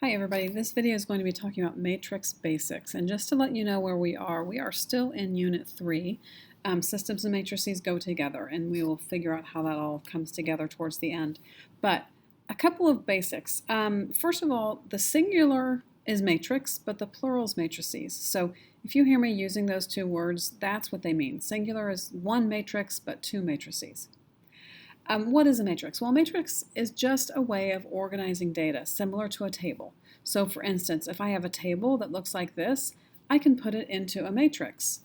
Hi everybody, this video is going to be talking about matrix basics, and just to let you know where we are still in Unit 3. Systems and matrices go together, and we will figure out how that all comes together towards the end. But a couple of basics. First of all, the singular is matrix, but the plural is matrices. So if you hear me using those two words, that's what they mean. Singular is one matrix, but two matrices. What is a matrix? Well, a matrix is just a way of organizing data, similar to a table. So for instance, if I have a table that looks like this, I can put it into a matrix.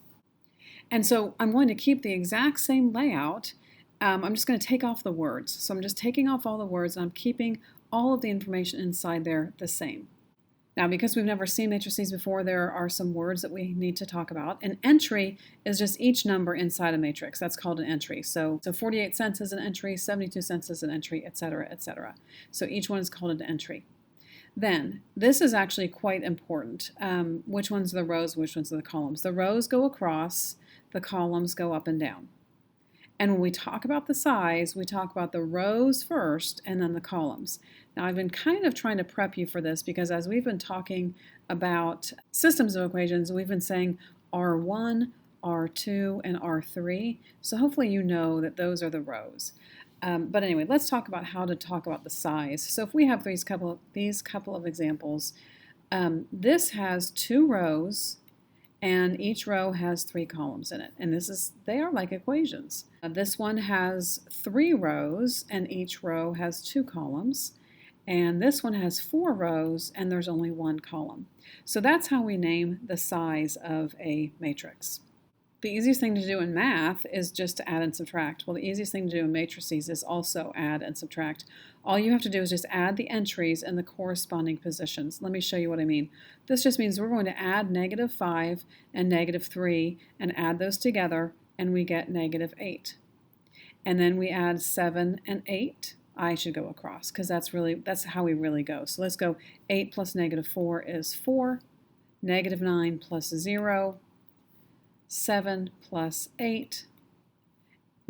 And so I'm going to keep the exact same layout. I'm just going to take off the words. So I'm just taking off all the words, and I'm keeping all of the information inside there the same. Now, because we've never seen matrices before, there are some words that we need to talk about. An entry is just each number inside a matrix. That's called an entry. So 48 cents is an entry, 72 cents is an entry, etc., etc. So each one is called an entry. Then, this is actually quite important. Which ones are the rows, which ones are the columns? The rows go across, the columns go up and down. And when we talk about the size, we talk about the rows first and then the columns. Now, I've been kind of trying to prep you for this because as we've been talking about systems of equations, we've been saying R1, R2, and R3. So hopefully you know that those are the rows. But anyway, let's talk about how to talk about the size. So if we have these couple of examples, this has two rows, and each row has three columns in it. And they are like equations. This one has three rows, and each row has two columns. And this one has four rows, and there's only one column. So that's how we name the size of a matrix. The easiest thing to do in math is just to add and subtract. Well, the easiest thing to do in matrices is also add and subtract. All you have to do is just add the entries and the corresponding positions. Let me show you what I mean. This just means we're going to add -5 and -3 and add those together, and we get -8. And then we add 7 and 8. I should go across because that's how we really go. So let's go 8 plus -4 is 4, -9 plus 0, 7 plus 8,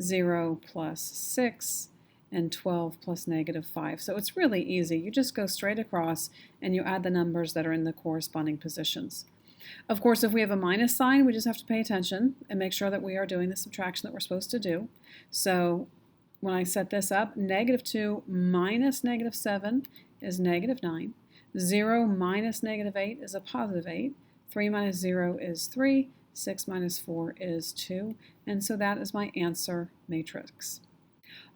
0 plus 6, and 12 plus -5. So it's really easy. You just go straight across and you add the numbers that are in the corresponding positions. Of course, if we have a minus sign, we just have to pay attention and make sure that we are doing the subtraction that we're supposed to do. So when I set this up, -2 minus -7 is -9. 0 minus -8 is a +8. 3 minus 0 is 3. 6 minus 4 is 2. And so that is my answer matrix.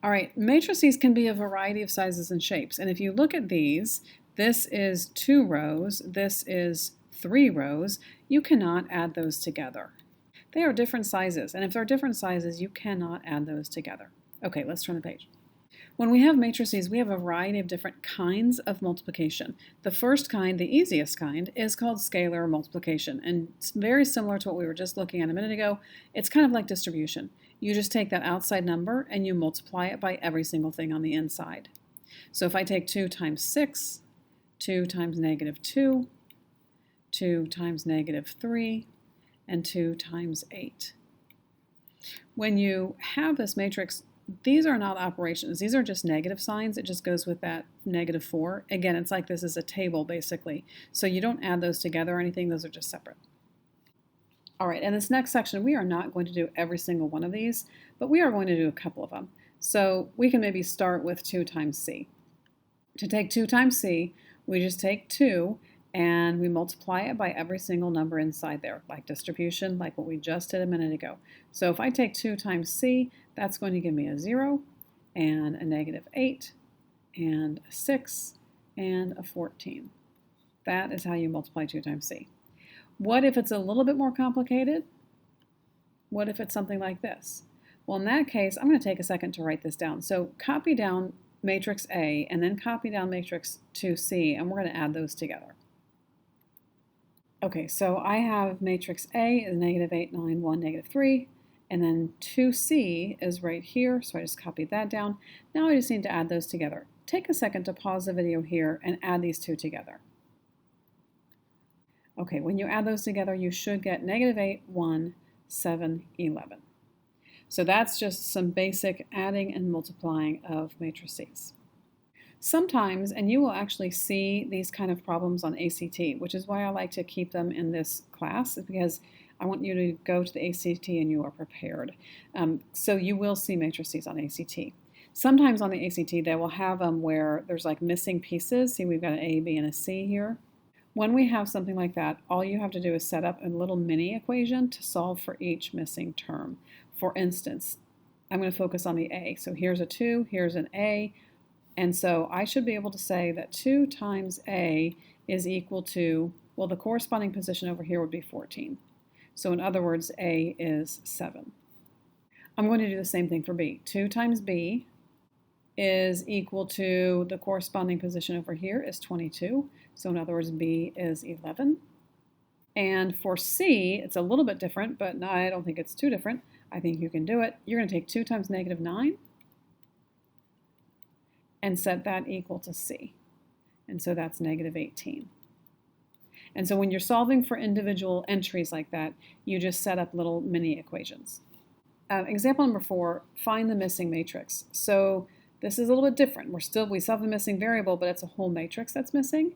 All right, matrices can be a variety of sizes and shapes. And if you look at these, this is 2 rows, this is 3 rows. You cannot add those together. They are different sizes, and if they're different sizes, you cannot add those together. Okay, let's turn the page. When we have matrices, we have a variety of different kinds of multiplication. The first kind, the easiest kind, is called scalar multiplication, and it's very similar to what we were just looking at a minute ago. It's kind of like distribution. You just take that outside number and you multiply it by every single thing on the inside. So if I take 2 times 6, 2 times -2, 2 times -3, and 2 times 8. When you have this matrix, these are not operations. These are just negative signs. It just goes with that -4. Again, it's like this is a table, basically. So you don't add those together or anything. Those are just separate. All right, in this next section, we are not going to do every single one of these, but we are going to do a couple of them. So we can maybe start with 2 times c. To take 2 times c, we just take 2 and we multiply it by every single number inside there, like distribution, like what we just did a minute ago. So if I take 2 times c, that's going to give me a 0, and a -8, and a 6, and a 14. That is how you multiply 2 times c. What if it's a little bit more complicated? What if it's something like this? Well, in that case, I'm going to take a second to write this down. So copy down matrix A, and then copy down matrix 2C, and we're going to add those together. Okay, so I have matrix A is -8, 9, 1, -3, and then 2C is right here, so I just copied that down. Now I just need to add those together. Take a second to pause the video here and add these two together. Okay, when you add those together, you should get -8, 1, 7, 11. So that's just some basic adding and multiplying of matrices. Sometimes, and you will actually see these kind of problems on ACT, which is why I like to keep them in this class, because I want you to go to the ACT and you are prepared. So you will see matrices on ACT. Sometimes on the ACT, they will have them where there's like missing pieces. See, we've got an A, B, and a C here. When we have something like that, all you have to do is set up a little mini equation to solve for each missing term. For instance, I'm going to focus on the A. So here's a 2, here's an A. And so I should be able to say that 2 times A is equal to, well, the corresponding position over here would be 14. So in other words, A is 7. I'm going to do the same thing for B. 2 times B is equal to, the corresponding position over here is 22. So in other words, B is 11. And for C, it's a little bit different, but no, I don't think it's too different. I think you can do it. You're going to take 2 times negative 9 and set that equal to C. And so that's negative 18. And so when you're solving for individual entries like that, you just set up little mini equations. Example number 4, find the missing matrix. So this is a little bit different. We still have the missing variable, but it's a whole matrix that's missing.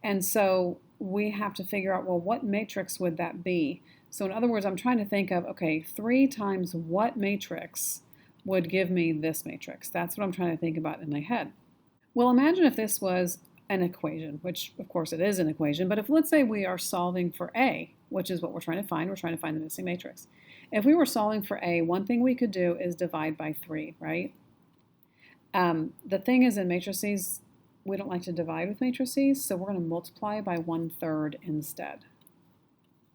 And so we have to figure out, well, what matrix would that be? So in other words, I'm trying to think of, okay, 3 times what matrix would give me this matrix? That's what I'm trying to think about in my head. Well, imagine if this was an equation, which of course it is an equation, but if let's say we are solving for A, which is what we're trying to find the missing matrix. If we were solving for A, one thing we could do is divide by 3, right? The thing is, in matrices, we don't like to divide with matrices, so we're going to multiply by 1/3 instead.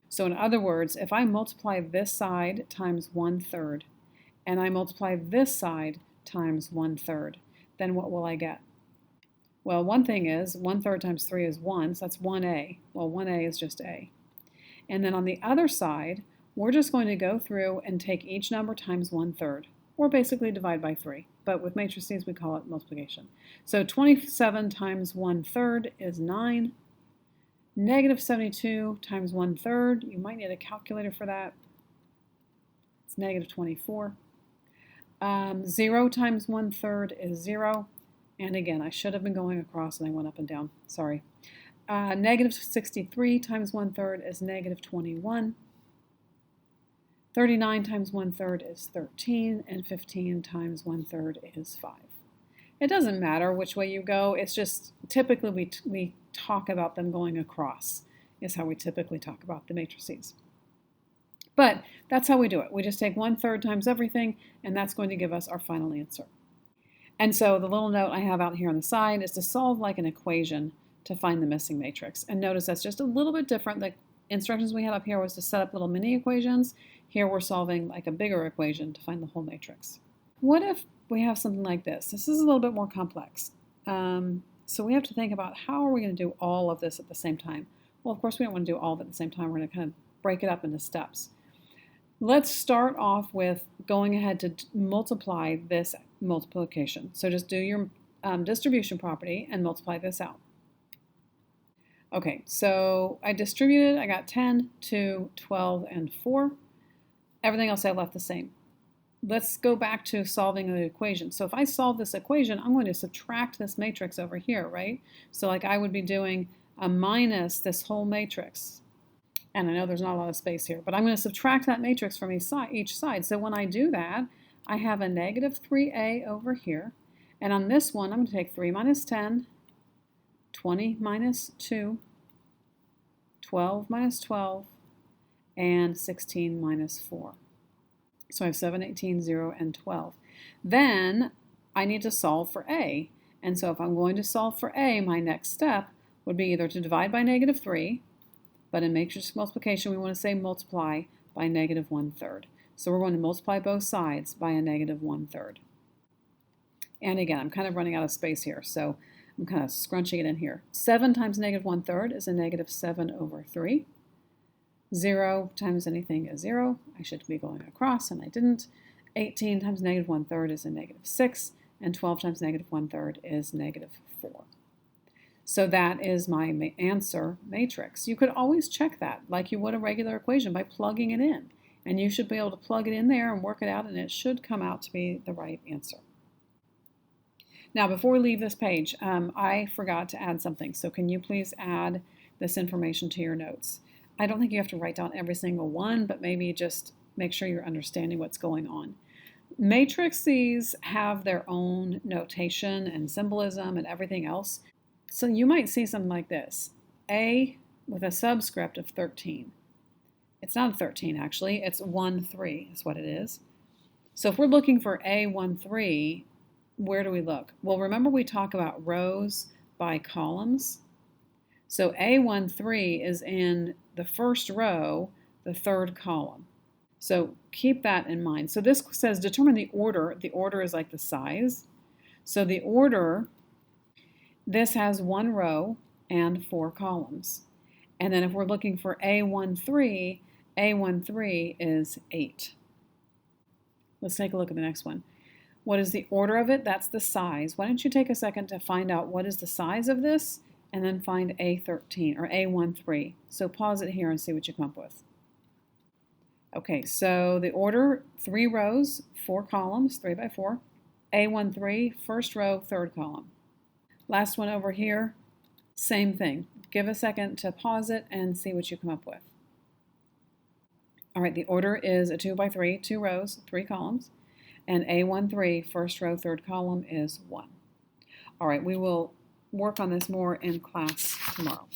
So in other words, if I multiply this side times 1/3, and I multiply this side times 1/3, then what will I get? Well, one thing is 1/3 times 3 is 1, so that's 1A. Well, 1A is just A. And then on the other side, we're just going to go through and take each number times 1/3, or basically divide by 3. But with matrices, we call it multiplication. So 27 times 1/3 is 9. Negative 72 times 1/3, you might need a calculator for that. It's negative 24. 0 times 1/3 is 0. And again, I should have been going across and I went up and down. Sorry. Negative 63 times 1/3 is negative 21. 39 times 1/3 is 13. And 15 times 1/3 is 5. It doesn't matter which way you go. It's just typically we talk about them going across is how we typically talk about the matrices. But that's how we do it. We just take 1/3 times everything, and that's going to give us our final answer. And so the little note I have out here on the side is to solve like an equation to find the missing matrix. And notice that's just a little bit different. The instructions we had up here was to set up little mini equations. Here we're solving like a bigger equation to find the whole matrix. What if we have something like this? This is a little bit more complex. So we have to think about how are we going to do all of this at the same time? Well, of course, we don't want to do all of it at the same time. We're going to kind of break it up into steps. Let's start off with going ahead to multiply this multiplication. So just do your distribution property and multiply this out. Okay, so I distributed, I got 10, 2, 12, and 4. Everything else I left the same. Let's go back to solving the equation. So if I solve this equation, I'm going to subtract this matrix over here, right? So like I would be doing a minus this whole matrix. And I know there's not a lot of space here, but I'm going to subtract that matrix from each side. So when I do that, I have a negative 3a over here. And on this one, I'm going to take 3 minus 10, 20 minus 2, 12 minus 12, and 16 minus 4. So I have 7, 18, 0, and 12. Then I need to solve for a. And so if I'm going to solve for a, my next step would be either to divide by negative 3, but in matrix multiplication, we want to say multiply by negative 1/3. So we're going to multiply both sides by a negative 1/3. And again, I'm kind of running out of space here, so I'm kind of scrunching it in here. 7 times negative 1/3 is a negative 7 over 3. 0 times anything is 0. I should be going across, and I didn't. 18 times negative 1/3 is a negative 6, and 12 times negative 1/3 is negative 4. So that is my answer matrix. You could always check that like you would a regular equation by plugging it in. And you should be able to plug it in there and work it out, and it should come out to be the right answer. Now, before we leave this page, I forgot to add something. So can you please add this information to your notes? I don't think you have to write down every single one, but maybe just make sure you're understanding what's going on. Matrices have their own notation and symbolism and everything else. So you might see something like this, A with a subscript of 13. It's not 13 actually, it's 1, 3 is what it is. So if we're looking for A13, where do we look? Well, remember we talk about rows by columns. So A13 is in the first row, the third column. So keep that in mind. So this says determine the order. The order is like the size. So the order, this has 1 row and 4 columns. And then if we're looking for A13, A13 is 8. Let's take a look at the next one. What is the order of it? That's the size. Why don't you take a second to find out what is the size of this and then find A13 or A13. So pause it here and see what you come up with. Okay, so the order, 3 rows, 4 columns, 3 by 4. A13, first row, third column. Last one over here, same thing. Give a second to pause it and see what you come up with. All right, the order is a 2 by 3, 2 rows, 3 columns. And A13, first row, third column is 1. All right, we will work on this more in class tomorrow.